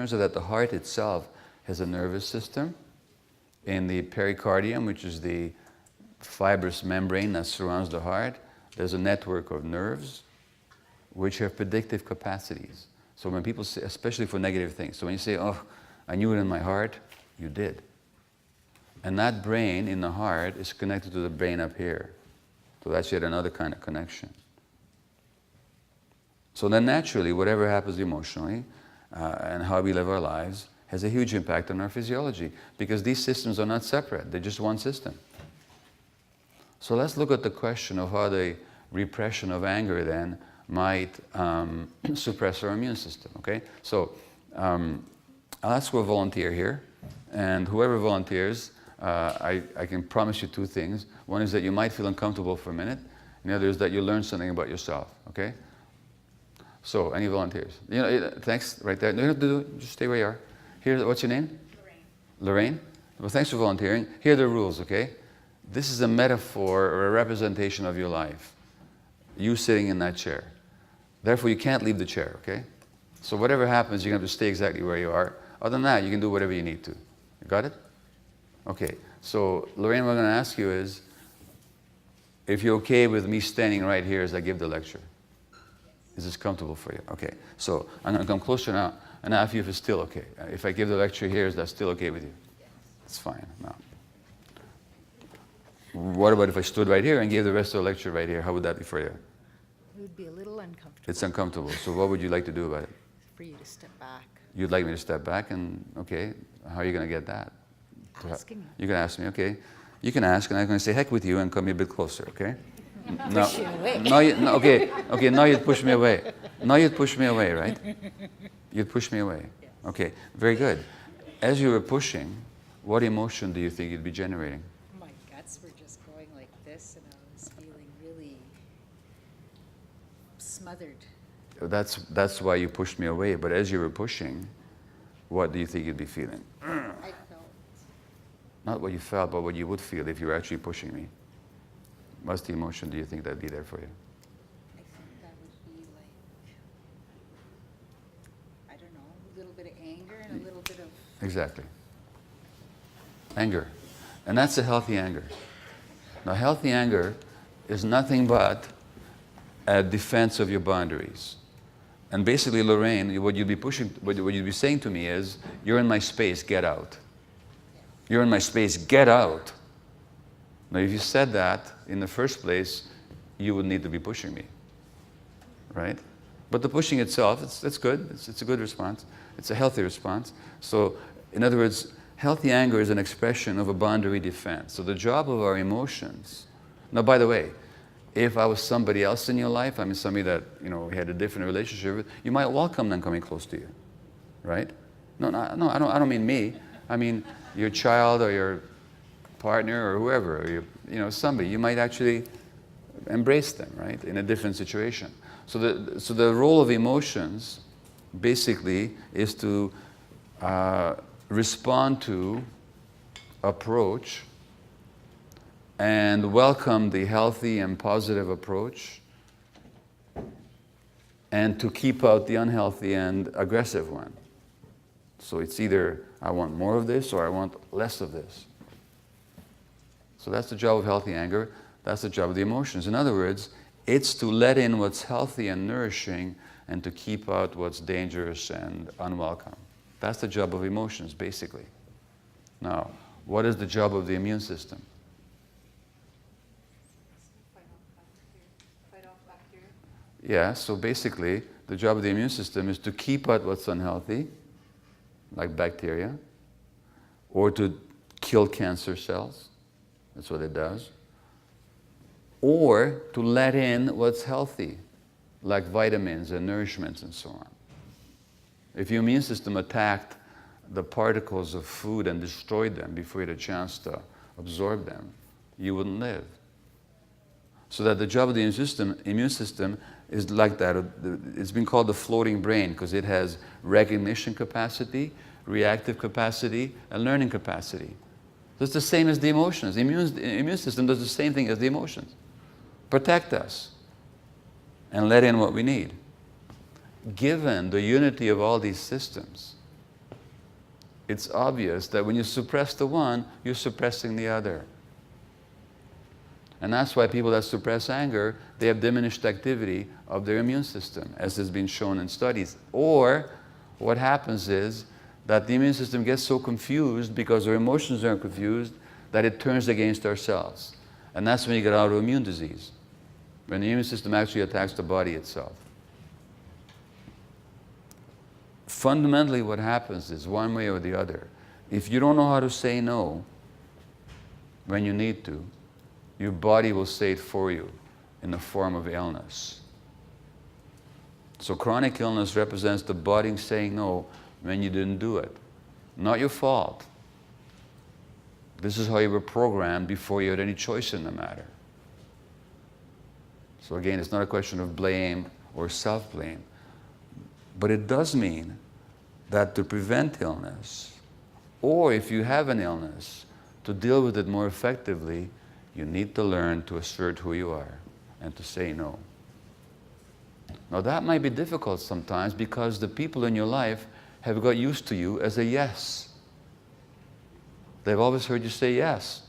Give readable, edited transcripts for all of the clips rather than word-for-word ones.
turns out that the heart itself has a nervous system. In the pericardium, which is the fibrous membrane that surrounds the heart, there's a network of nerves which have predictive capacities. So when people say, especially for negative things, so when you say, oh, I knew it in my heart, you did. And that brain in the heart is connected to the brain up here. So that's yet another kind of connection. So then naturally, whatever happens emotionally and how we live our lives has a huge impact on our physiology, because these systems are not separate, they're just one system. So let's look at the question of how the repression of anger then might suppress our immune system, okay? So I'll ask for a volunteer here, and whoever volunteers, I can promise you two things. One is that you might feel uncomfortable for a minute, and the other is that you learn something about yourself, okay? So, any volunteers? You know, thanks, right there. No, you don't have to do it, just stay where you are. Here, what's your name? Lorraine. Lorraine? Well, thanks for volunteering. Here are the rules, okay? This is a metaphor or a representation of your life. You sitting in that chair. Therefore, you can't leave the chair, okay? So whatever happens, you're going to have to stay exactly where you are. Other than that, you can do whatever you need to. You got it? Okay. So, Lorraine, what I'm going to ask you is, if you're okay with me standing right here as I give the lecture. Is this comfortable for you? Okay. So, I'm going to come closer now and ask you if it's still okay. If I give the lecture here, is that still okay with you? Yes. It's fine. No. What about if I stood right here and gave the rest of the lecture right here? How would that be for you? It would be a little uncomfortable. It's uncomfortable. So what would you like to do about it? For you to step back. You'd like me to step back and, okay, how are you going to get that? Asking you. You can ask me, okay. You can ask, and I'm going to say heck with you and come a bit closer, okay? No, Push you away. no, okay, now you'd push me away. Now you'd push me away, right? You'd push me away. Yes. Okay, very good. As you were pushing, what emotion do you think you'd be generating? My guts were just going like this, and I was feeling really smothered. That's why you pushed me away, but as you were pushing, what do you think you'd be feeling? I felt Not what you felt, but what you would feel if you were actually pushing me. What's the emotion do you think that'd be there for you? I think that would be like, I don't know, a little bit of anger and a little bit of, Exactly. Anger. And that's a healthy anger. Now, healthy anger is nothing but a defense of your boundaries. And basically, Lorraine, what you'd be saying to me is, you're in my space, get out. You're in my space, get out. Now, if you said that in the first place, you would need to be pushing me, right? But the pushing itself, it's good. It's a good response. It's a healthy response. So, in other words, healthy anger is an expression of a boundary defense. So the job of our emotions. Now, by the way, if I was somebody else in your life, I mean somebody that we had a different relationship with, you might welcome them coming close to you, right? No, I don't mean me. I mean your child or your partner or whoever, or somebody. You might actually embrace them, right, in a different situation. So the role of emotions, basically, is to respond to, approach, and welcome the healthy and positive approach, and to keep out the unhealthy and aggressive one. So it's either I want more of this or I want less of this. So that's the job of healthy anger. That's the job of the emotions. In other words, it's to let in what's healthy and nourishing and to keep out what's dangerous and unwelcome. That's the job of emotions, basically. Now, what is the job of the immune system? fight off bacteria. Yeah, so basically, the job of the immune system is to keep out what's unhealthy, like bacteria, or to kill cancer cells. That's what it does. Or to let in what's healthy, like vitamins and nourishments and so on. If your immune system attacked the particles of food and destroyed them before you had a chance to absorb them, you wouldn't live. So that the job of the immune system is like that. It's been called the floating brain because it has recognition capacity, reactive capacity, and learning capacity. So it's the same as the emotions. The immune system does the same thing as the emotions. Protect us and let in what we need. Given the unity of all these systems, it's obvious that when you suppress the one, you're suppressing the other. And that's why people that suppress anger, they have diminished activity of their immune system, as has been shown in studies. Or what happens is that the immune system gets so confused because our emotions are confused that it turns against ourselves. And that's when you get autoimmune disease, when the immune system actually attacks the body itself. Fundamentally, what happens is one way or the other. If you don't know how to say no when you need to, your body will say it for you in the form of illness. So chronic illness represents the body saying no when you didn't do it. Not your fault. This is how you were programmed before you had any choice in the matter. So again, it's not a question of blame or self-blame. But it does mean that to prevent illness, or if you have an illness, to deal with it more effectively, you need to learn to assert who you are and to say no. Now that might be difficult sometimes because the people in your life have got used to you as a yes. They've always heard you say yes.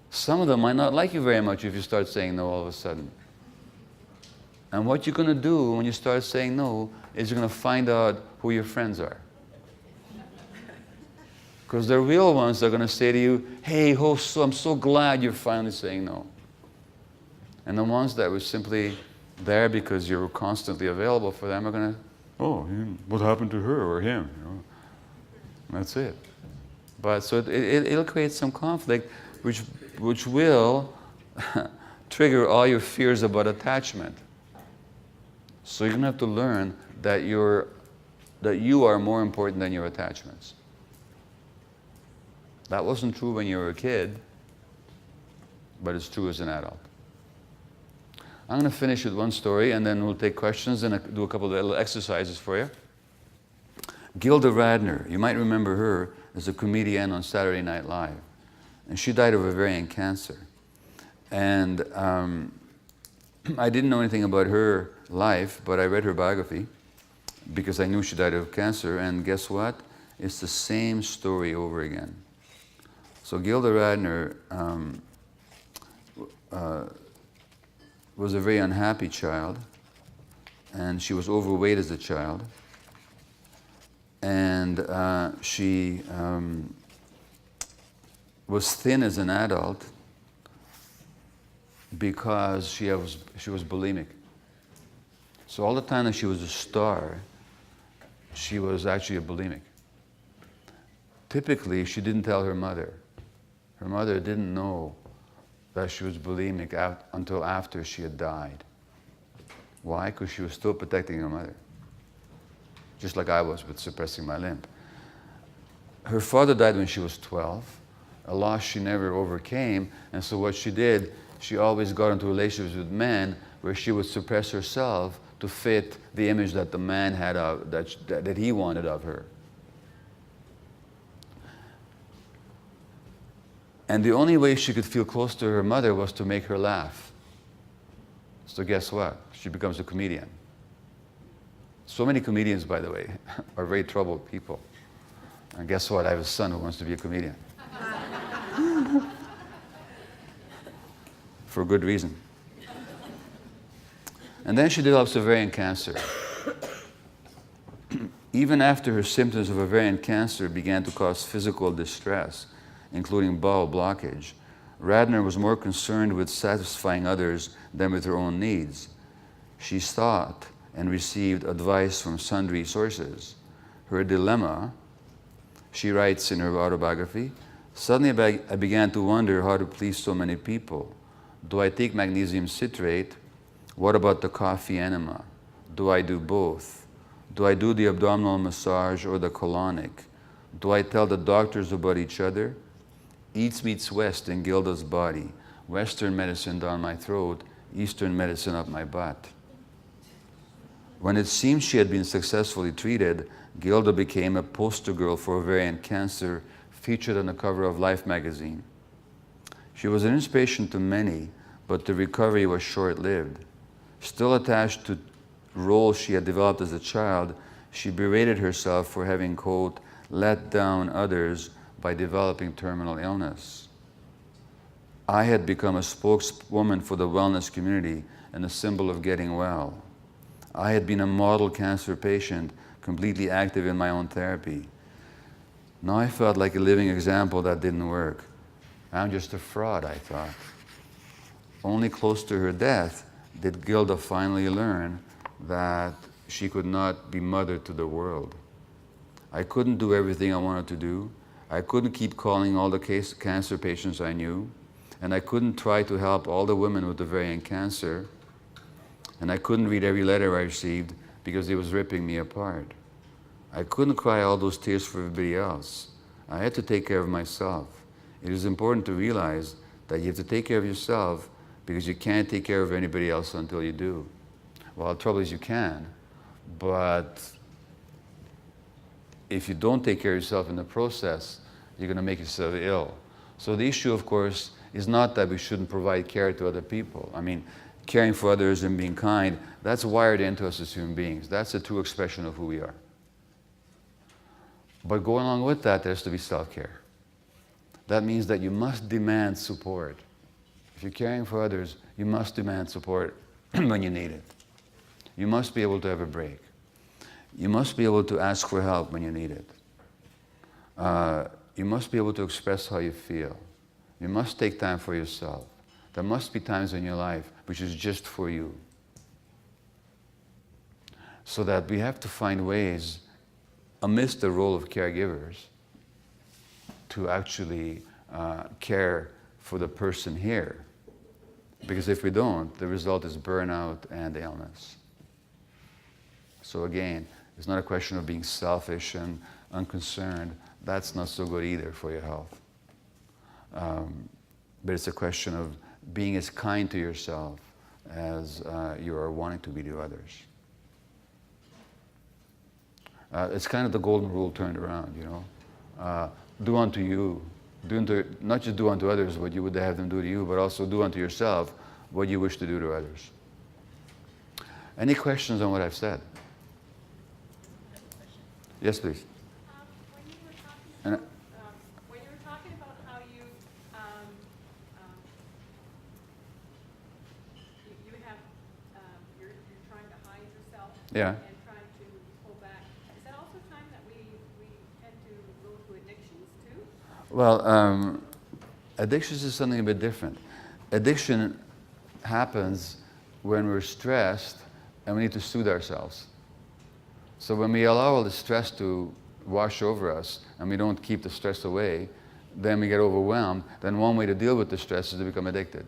Some of them might not like you very much if you start saying no all of a sudden. And what you're going to do when you start saying no is you're going to find out who your friends are. Because the real ones are going to say to you, hey, I'm so glad you're finally saying no. And the ones that were simply there because you were constantly available for them are going to, oh, what happened to her or him? You know? That's it. But so it'll create some conflict which will trigger all your fears about attachment. So you're going to have to learn that you are more important than your attachments. That wasn't true when you were a kid, but it's true as an adult. I'm going to finish with one story, and then we'll take questions and do a couple of little exercises for you. Gilda Radner, you might remember her as a comedian on Saturday Night Live. And she died of ovarian cancer. And I didn't know anything about her life, but I read her biography because I knew she died of cancer. And guess what? It's the same story over again. So Gilda Radner was a very unhappy child, and she was overweight as a child. And she was thin as an adult because she was bulimic. So all the time that she was a star, she was actually a bulimic. Typically, she didn't tell her mother. Her mother didn't know that she was bulimic until after she had died. Why? Because she was still protecting her mother. Just like I was with suppressing my limp. Her father died when she was 12, a loss she never overcame, and so what she did, she always got into relationships with men where she would suppress herself to fit the image that the man had that he wanted of her. And the only way she could feel close to her mother was to make her laugh. So guess what? She becomes a comedian. So many comedians, by the way, are very troubled people. And guess what? I have a son who wants to be a comedian. For good reason. And then she develops ovarian cancer. Even after her symptoms of ovarian cancer began to cause physical distress, including bowel blockage, Radner was more concerned with satisfying others than with her own needs. She sought and received advice from sundry sources. Her dilemma, she writes in her autobiography, suddenly I began to wonder how to please so many people. Do I take magnesium citrate? What about the coffee enema? Do I do both? Do I do the abdominal massage or the colonic? Do I tell the doctors about each other? East meets West in Gilda's body. Western medicine down my throat, Eastern medicine up my butt. When it seemed she had been successfully treated, Gilda became a poster girl for ovarian cancer, featured on the cover of Life magazine. She was an inspiration to many, but the recovery was short-lived. Still attached to roles she had developed as a child, she berated herself for having, quote, let down others by developing terminal illness. I had become a spokeswoman for the wellness community and a symbol of getting well. I had been a model cancer patient, completely active in my own therapy. Now I felt like a living example that didn't work. I'm just a fraud, I thought. Only close to her death did Gilda finally learn that she could not be mother to the world. I couldn't do everything I wanted to do. I couldn't keep calling all the cancer patients I knew. And I couldn't try to help all the women with ovarian cancer. And I couldn't read every letter I received because it was ripping me apart. I couldn't cry all those tears for everybody else. I had to take care of myself. It is important to realize that you have to take care of yourself because you can't take care of anybody else until you do. Well, the trouble is you can, but if you don't take care of yourself in the process, you're going to make yourself ill. So the issue, of course, is not that we shouldn't provide care to other people. I mean, caring for others and being kind, that's wired into us as human beings. That's a true expression of who we are. But going along with that, there has to be self-care. That means that you must demand support. If you're caring for others, you must demand support when you need it. You must be able to have a break. You must be able to ask for help when you need it. You must be able to express how you feel. You must take time for yourself. There must be times in your life which is just for you. So that we have to find ways, amidst the role of caregivers, to actually care for the person here. Because if we don't, the result is burnout and illness. So again, it's not a question of being selfish and unconcerned. That's not so good either for your health. But it's a question of being as kind to yourself as you are wanting to be to others. It's kind of the golden rule turned around, you know. Do unto you, not just do unto others what you would have them do to you, but also do unto yourself what you wish to do to others. Any questions on what I've said? Yes, please. When you were talking about how you have you're trying to hide yourself Yeah. and trying to pull back, is that also a time that we tend to go to addictions too? Well, addictions is something a bit different. Addiction happens when we're stressed and we need to soothe ourselves. So when we allow all the stress to wash over us and we don't keep the stress away, then we get overwhelmed. Then one way to deal with the stress is to become addicted.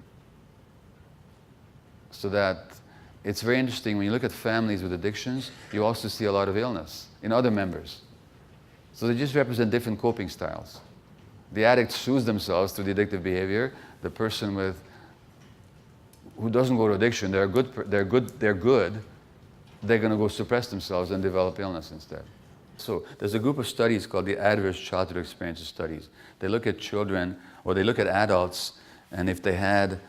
So that it's very interesting when you look at families with addictions, you also see a lot of illness in other members. So they just represent different coping styles. The addict soothes themselves through the addictive behavior. The person who doesn't go to addiction, they're going to go suppress themselves and develop illness instead. So there's a group of studies called the Adverse Childhood Experiences Studies. They look at children, or they look at adults, and if they had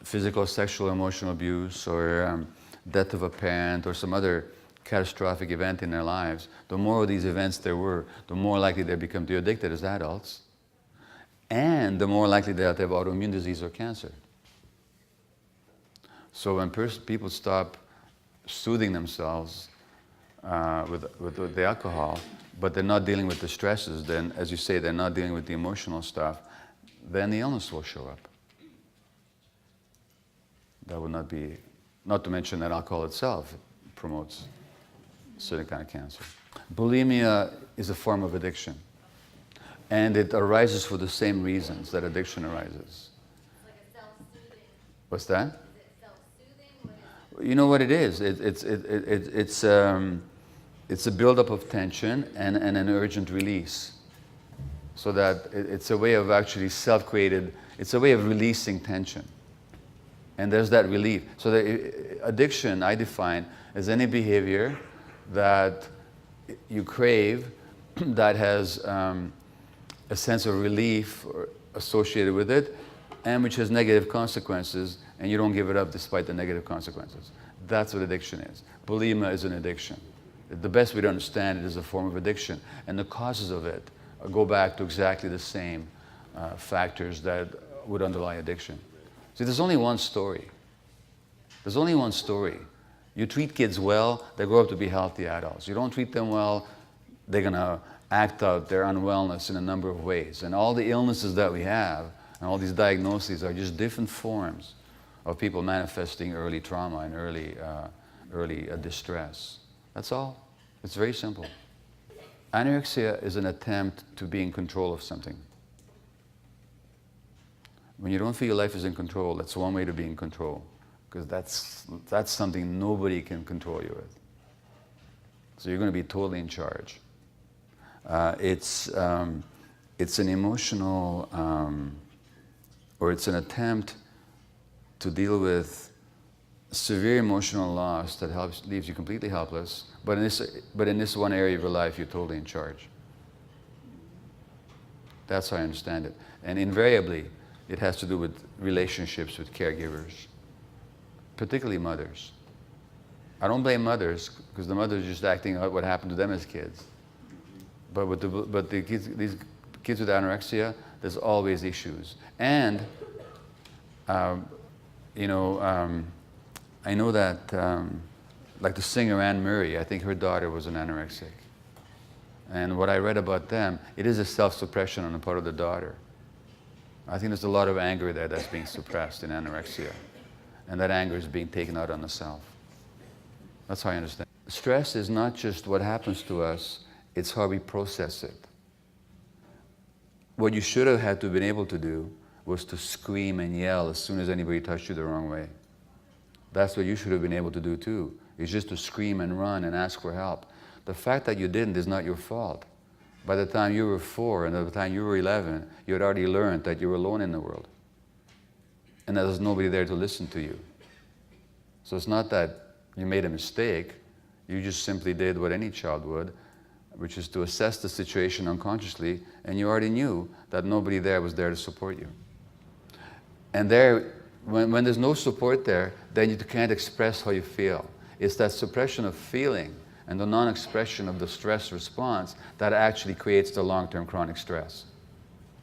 physical, sexual, emotional abuse, or death of a parent, or some other catastrophic event in their lives, the more of these events there were, the more likely they become to addicted as adults, and the more likely they have autoimmune disease or cancer. So when people stop soothing themselves with the alcohol, but they're not dealing with the stresses, then, as you say, they're not dealing with the emotional stuff, then the illness will show up. That would not be, not to mention that alcohol itself promotes a certain kind of cancer. Bulimia is a form of addiction, and it arises for the same reasons that addiction arises. It's like a self-soothing. What's that? Is it self-soothing? What is You know what it is? It's a buildup of tension and an urgent release. So that it's a way of actually self-created, it's a way of releasing tension. And there's that relief. So the addiction, I define as any behavior that you crave that has a sense of relief associated with it, and which has negative consequences, and you don't give it up despite the negative consequences. That's what addiction is. Bulimia is an addiction. The best way to understand it is a form of addiction. And the causes of it go back to exactly the same factors that would underlie addiction. See, there's only one story. There's only one story. You treat kids well, they grow up to be healthy adults. You don't treat them well, they're going to act out their unwellness in a number of ways. And all the illnesses that we have, and all these diagnoses are just different forms of people manifesting early trauma and early distress. That's all. It's very simple. Anorexia is an attempt to be in control of something. When you don't feel your life is in control, that's one way to be in control, because that's something nobody can control you with. So you're going to be totally in charge. It's an emotional, or it's an attempt to deal with severe emotional loss that leaves you completely helpless. But in this one area of your life, you're totally in charge. That's how I understand it. And invariably, it has to do with relationships with caregivers, particularly mothers. I don't blame mothers, because the mothers are just acting out what happened to them as kids. But these kids with anorexia, there's always issues. And, I know that, like the singer Anne Murray, I think her daughter was an anorexic. And what I read about them, it is a self-suppression on the part of the daughter. I think there's a lot of anger there that's being suppressed in anorexia. And that anger is being taken out on the self. That's how I understand. Stress is not just what happens to us, it's how we process it. What you should have had to have been able to do was to scream and yell as soon as anybody touched you the wrong way. That's what you should have been able to do too, is just to scream and run and ask for help. The fact that you didn't is not your fault. By the time you were 4 and by the time you were 11, you had already learned that you were alone in the world. And that there's nobody there to listen to you. So it's not that you made a mistake, you just simply did what any child would, which is to assess the situation unconsciously, and you already knew that nobody there was there to support you. And there, when there's no support there, then you can't express how you feel. It's that suppression of feeling and the non-expression of the stress response that actually creates the long-term chronic stress.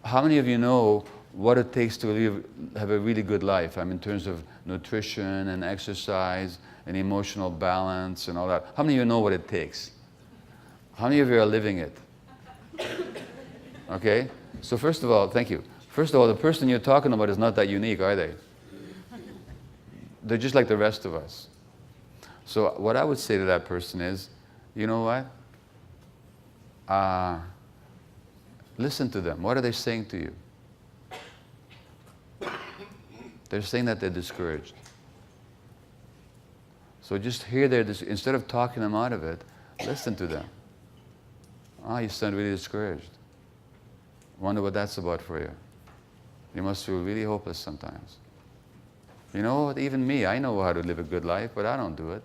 How many of you know what it takes to have a really good life? I mean, in terms of nutrition and exercise and emotional balance and all that. How many of you know what it takes? How many of you are living it? Okay? So first of all, thank you. First of all, the person you're talking about is not that unique, are they? They're just like the rest of us. So what I would say to that person is, you know what? Listen to them. What are they saying to you? They're saying that they're discouraged. So just hear instead of talking them out of it, listen to them. You sound really discouraged. Wonder what that's about for you. You must feel really hopeless sometimes. You know what? Even me, I know how to live a good life, but I don't do it.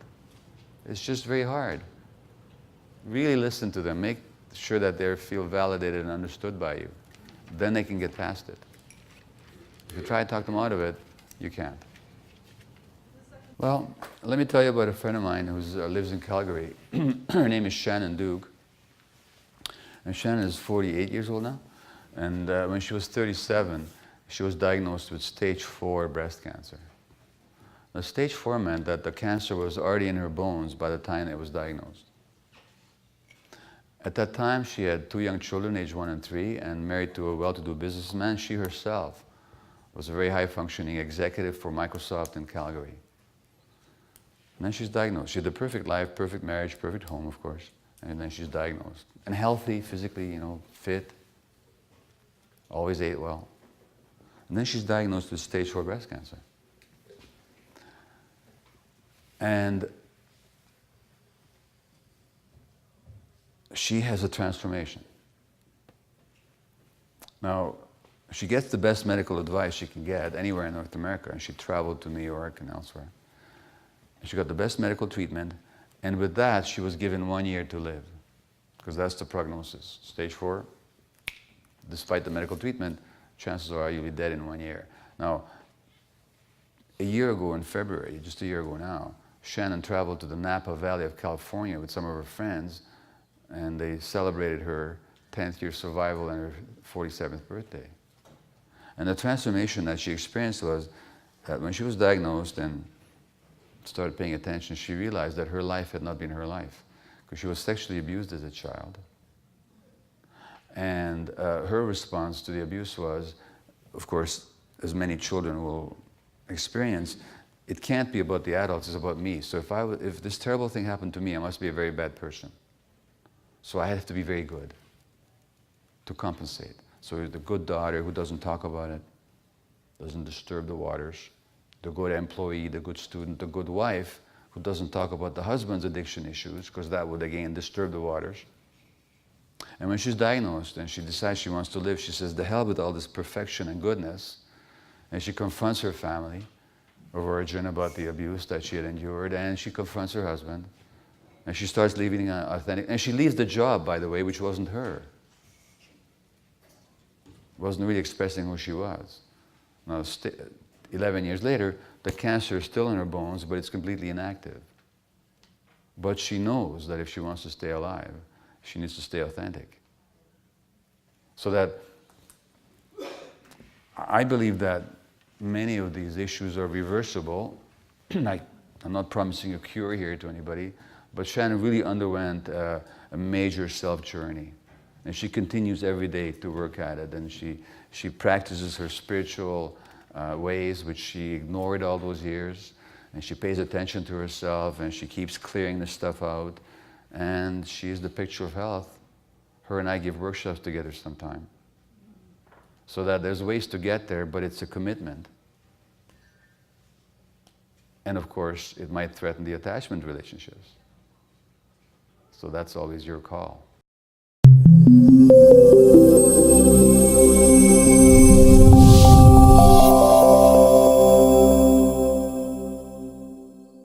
It's just very hard. Really listen to them. Make sure that they feel validated and understood by you. Then they can get past it. If you try to talk them out of it, you can't. Well, let me tell you about a friend of mine who lives in Calgary. Her name is Shannon Duke. And Shannon is 48 years old now. And when she was 37, she was diagnosed with stage 4 breast cancer. The stage 4 meant that the cancer was already in her bones by the time it was diagnosed. At that time, she had 2 young children, aged 1 and 3, and married to a well-to-do businessman. She herself was a very high-functioning executive for Microsoft in Calgary. And then she's diagnosed. She had the perfect life, perfect marriage, perfect home, of course. And then she's diagnosed. And healthy, physically, fit. Always ate well. And then she's diagnosed with stage 4 breast cancer. And she has a transformation. Now, she gets the best medical advice she can get anywhere in North America, and she traveled to New York and elsewhere. And she got the best medical treatment, and with that, she was given 1 year to live, because that's the prognosis. Stage 4, despite the medical treatment, chances are you'll be dead in 1 year. Now, a year ago in February, just a year ago now, Shannon traveled to the Napa Valley of California with some of her friends, and they celebrated her 10th year survival and her 47th birthday. And the transformation that she experienced was that when she was diagnosed and started paying attention, she realized that her life had not been her life, because she was sexually abused as a child. And her response to the abuse was, of course, as many children will experience, it can't be about the adults, it's about me. So if this terrible thing happened to me, I must be a very bad person. So I have to be very good to compensate. So you're the good daughter who doesn't talk about it, doesn't disturb the waters, the good employee, the good student, the good wife who doesn't talk about the husband's addiction issues, because that would again disturb the waters. And when she's diagnosed and she decides she wants to live, she says, the hell with all this perfection and goodness. And she confronts her family of origin about the abuse that she had endured, and she confronts her husband. And she starts living authentic. And she leaves the job, by the way, which wasn't her. Wasn't really expressing who she was. Now, 11 years later, the cancer is still in her bones, but it's completely inactive. But she knows that if she wants to stay alive, she needs to stay authentic. So that I believe that many of these issues are reversible. I'm not promising a cure here to anybody, but Shannon really underwent a major self-journey. And she continues every day to work at it, and she practices her spiritual ways, which she ignored all those years, and she pays attention to herself, and she keeps clearing this stuff out, and she is the picture of health. Her and I give workshops together sometime. So that there's ways to get there, but it's a commitment. And of course, it might threaten the attachment relationships. So that's always your call.